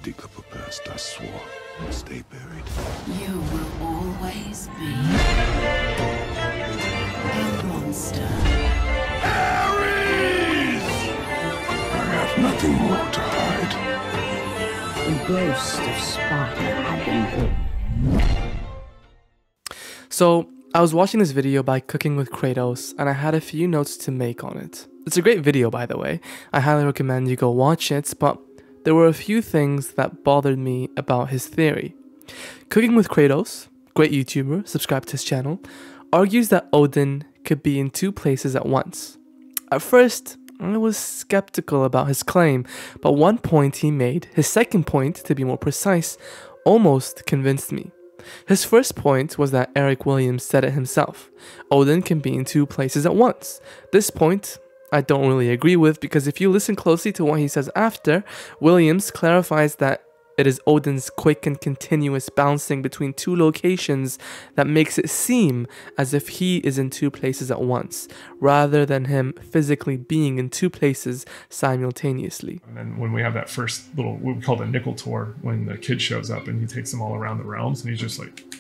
dig up a past I swore and stay buried. You will always be a monster. Ares! I have nothing more to hide. The ghost of Sparta had been born. So, I was watching this video by Cooking with Kratos, and I had a few notes to make on it. It's a great video, by the way. I highly recommend you go watch it, but there were a few things that bothered me about his theory. Cooking with Kratos, great YouTuber, subscribe to his channel, argues that Odin could be in two places at once. At first, I was skeptical about his claim, but one point he made, his second point to be more precise, almost convinced me. His first point was that Eric Williams said it himself. Odin can be in two places at once. This point I don't really agree with, because if you listen closely to what he says after, Williams clarifies that it is Odin's quick and continuous bouncing between two locations that makes it seem as if he is in two places at once, rather than him physically being in two places simultaneously. And then when we have that first little, what we call the nickel tour, when the kid shows up and he takes them all around the realms, and he's just like,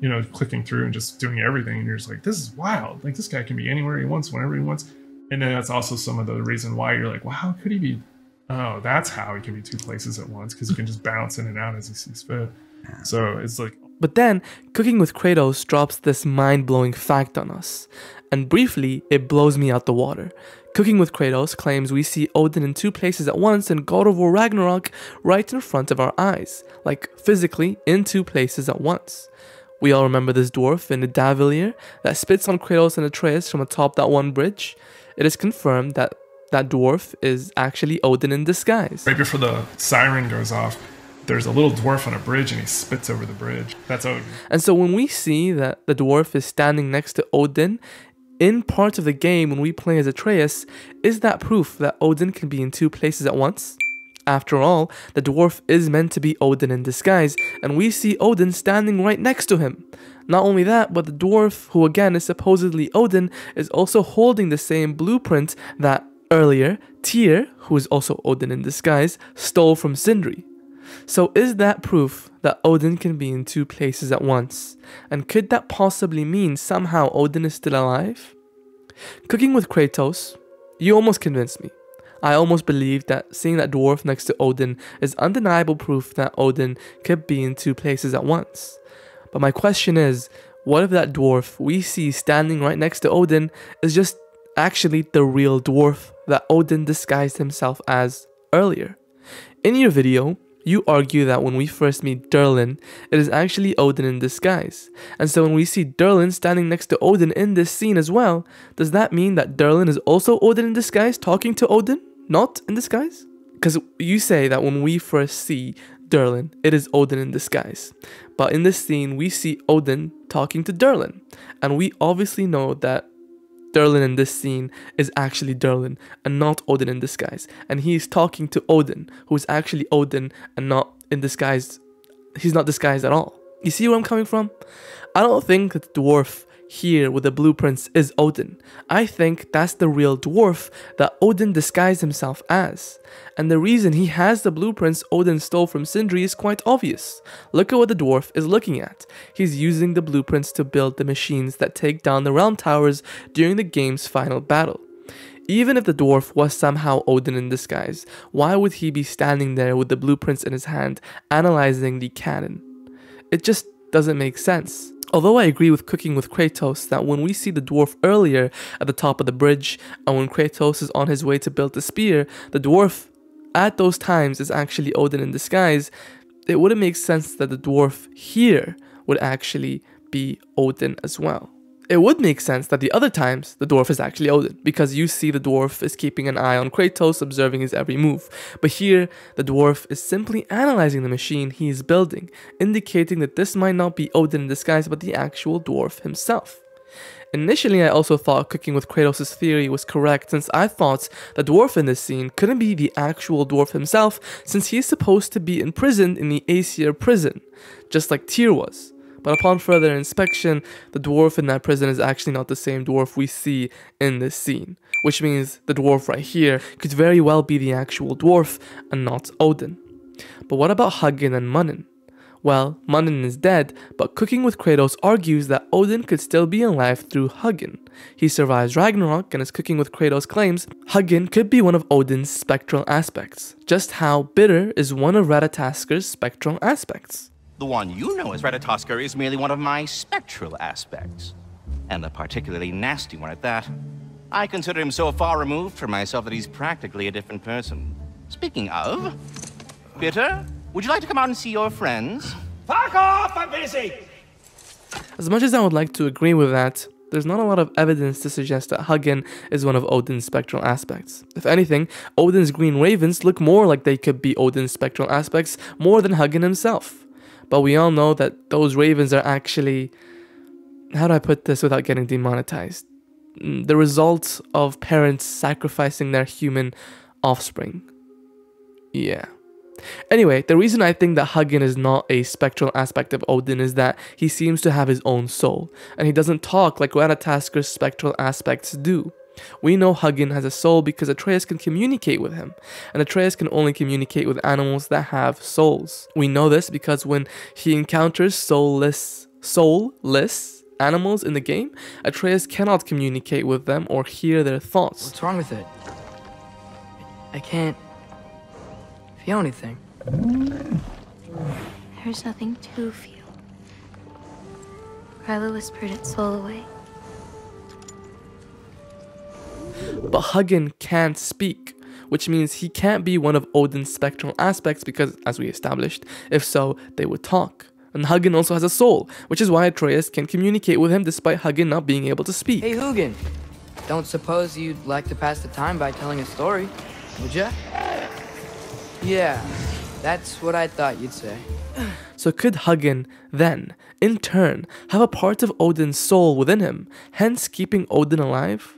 you know, clicking through and just doing everything, and you're just like, this is wild. Like, this guy can be anywhere he wants, whenever he wants. And then that's also some of the reason why you're like, well, how could he be? Oh, that's how he can be two places at once, because he can just bounce in and out as he sees fit. So it's like... But then, Cooking with Kratos drops this mind-blowing fact on us. And briefly, it blows me out the water. Cooking with Kratos claims we see Odin in two places at once in God of War Ragnarok right in front of our eyes. Like, physically, in two places at once. We all remember this dwarf in the Davilier that spits on Kratos and Atreus from atop that one bridge. It is confirmed that that dwarf is actually Odin in disguise. Right before the siren goes off, there's a little dwarf on a bridge and he spits over the bridge. That's Odin. And so when we see that the dwarf is standing next to Odin in parts of the game when we play as Atreus, is that proof that Odin can be in two places at once? After all, the dwarf is meant to be Odin in disguise, and we see Odin standing right next to him. Not only that, but the dwarf, who again is supposedly Odin, is also holding the same blueprint that earlier Tyr, who is also Odin in disguise, stole from Sindri. So is that proof that Odin can be in two places at once? And could that possibly mean somehow Odin is still alive? Cooking with Kratos, you almost convinced me. I almost believe that seeing that dwarf next to Odin is undeniable proof that Odin could be in two places at once. But my question is, what if that dwarf we see standing right next to Odin is just actually the real dwarf that Odin disguised himself as earlier? In your video, you argue that when we first meet Durlin, it is actually Odin in disguise. And so when we see Durlin standing next to Odin in this scene as well, does that mean that Durlin is also Odin in disguise talking to Odin, not in disguise? Because you say that when we first see Durlin, it is Odin in disguise. But in this scene, we see Odin talking to Durlin. And we obviously know that Durlin in this scene is actually Durlin and not Odin in disguise. And he is talking to Odin, who is actually Odin and not in disguise. He's not disguised at all. You see where I'm coming from? I don't think that the dwarf here with the blueprints is Odin. I think that's the real dwarf that Odin disguised himself as. And the reason he has the blueprints Odin stole from Sindri is quite obvious. Look at what the dwarf is looking at. He's using the blueprints to build the machines that take down the realm towers during the game's final battle. Even if the dwarf was somehow Odin in disguise, why would he be standing there with the blueprints in his hand, analyzing the cannon? It just doesn't make sense. Although I agree with Cooking with Kratos that when we see the dwarf earlier at the top of the bridge, and when Kratos is on his way to build the spear, the dwarf at those times is actually Odin in disguise, it wouldn't make sense that the dwarf here would actually be Odin as well. It would make sense that the other times the dwarf is actually Odin, because you see the dwarf is keeping an eye on Kratos, observing his every move. But here, the dwarf is simply analyzing the machine he is building, indicating that this might not be Odin in disguise, but the actual dwarf himself. Initially, I also thought Cooking with Kratos' theory was correct, since I thought the dwarf in this scene couldn't be the actual dwarf himself, since he is supposed to be imprisoned in the Aesir prison, just like Tyr was. But upon further inspection, the dwarf in that prison is actually not the same dwarf we see in this scene, which means the dwarf right here could very well be the actual dwarf and not Odin. But what about Huggin and Munin? Well, Munin is dead, but Cooking with Kratos argues that Odin could still be alive through Huggin. He survives Ragnarok, and as Cooking with Kratos claims, Huggin could be one of Odin's spectral aspects, just how bitter is one of Ratataskar's spectral aspects. The one you know as Ratatoskr is merely one of my spectral aspects, and a particularly nasty one at that. I consider him so far removed from myself that he's practically a different person. Speaking of, Bitter, would you like to come out and see your friends? Fuck off, I'm busy! As much as I would like to agree with that, there's not a lot of evidence to suggest that Huggin is one of Odin's spectral aspects. If anything, Odin's green ravens look more like they could be Odin's spectral aspects more than Huggin himself. But we all know that those ravens are actually, how do I put this without getting demonetized? The result of parents sacrificing their human offspring. Yeah. Anyway, the reason I think that Huggin is not a spectral aspect of Odin is that he seems to have his own soul, and he doesn't talk like Ratataskar's spectral aspects do. We know Huggin has a soul because Atreus can communicate with him, and Atreus can only communicate with animals that have souls. We know this because when he encounters soulless animals in the game, Atreus cannot communicate with them or hear their thoughts. What's wrong with it? I can't feel anything. There's nothing to feel. Kyla whispered its soul away. But Huggin can't speak, which means he can't be one of Odin's spectral aspects because, as we established, if so, they would talk. And Huggin also has a soul, which is why Atreus can communicate with him despite Huggin not being able to speak. Hey, Huggin. Don't suppose you'd like to pass the time by telling a story, would ya? Yeah, that's what I thought you'd say. So could Huggin, then, in turn, have a part of Odin's soul within him, hence keeping Odin alive?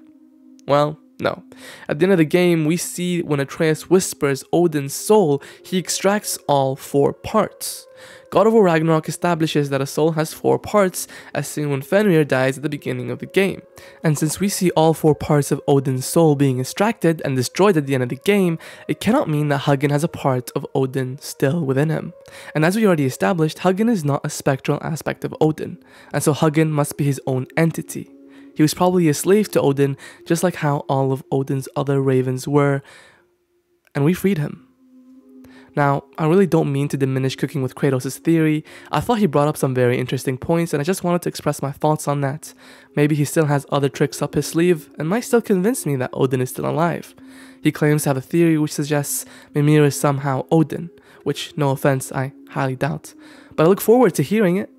Well, no. At the end of the game, we see when Atreus whispers Odin's soul, he extracts all 4 parts. God of War Ragnarok establishes that a soul has 4 parts, as seen when Fenrir dies at the beginning of the game. And since we see all 4 parts of Odin's soul being extracted and destroyed at the end of the game, it cannot mean that Huggin has a part of Odin still within him. And as we already established, Huggin is not a spectral aspect of Odin, and so Huggin must be his own entity. He was probably a slave to Odin, just like how all of Odin's other ravens were, and we freed him. Now, I really don't mean to diminish Cooking with Kratos' theory. I thought he brought up some very interesting points, and I just wanted to express my thoughts on that. Maybe he still has other tricks up his sleeve, and might still convince me that Odin is still alive. He claims to have a theory which suggests Mimir is somehow Odin, which, no offense, I highly doubt. But I look forward to hearing it.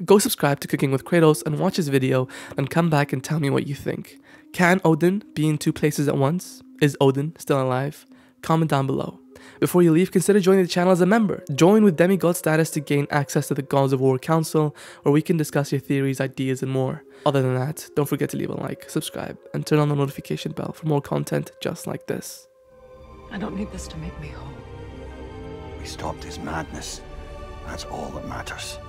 Go subscribe to Cooking with Kratos and watch his video, and come back and tell me what you think. Can Odin be in 2 places at once? Is Odin still alive? Comment down below. Before you leave, consider joining the channel as a member. Join with demigod status to gain access to the Gods of War Council, where we can discuss your theories, ideas, and more. Other than that, don't forget to leave a like, subscribe, and turn on the notification bell for more content just like this. I don't need this to make me whole. We stopped his madness. That's all that matters.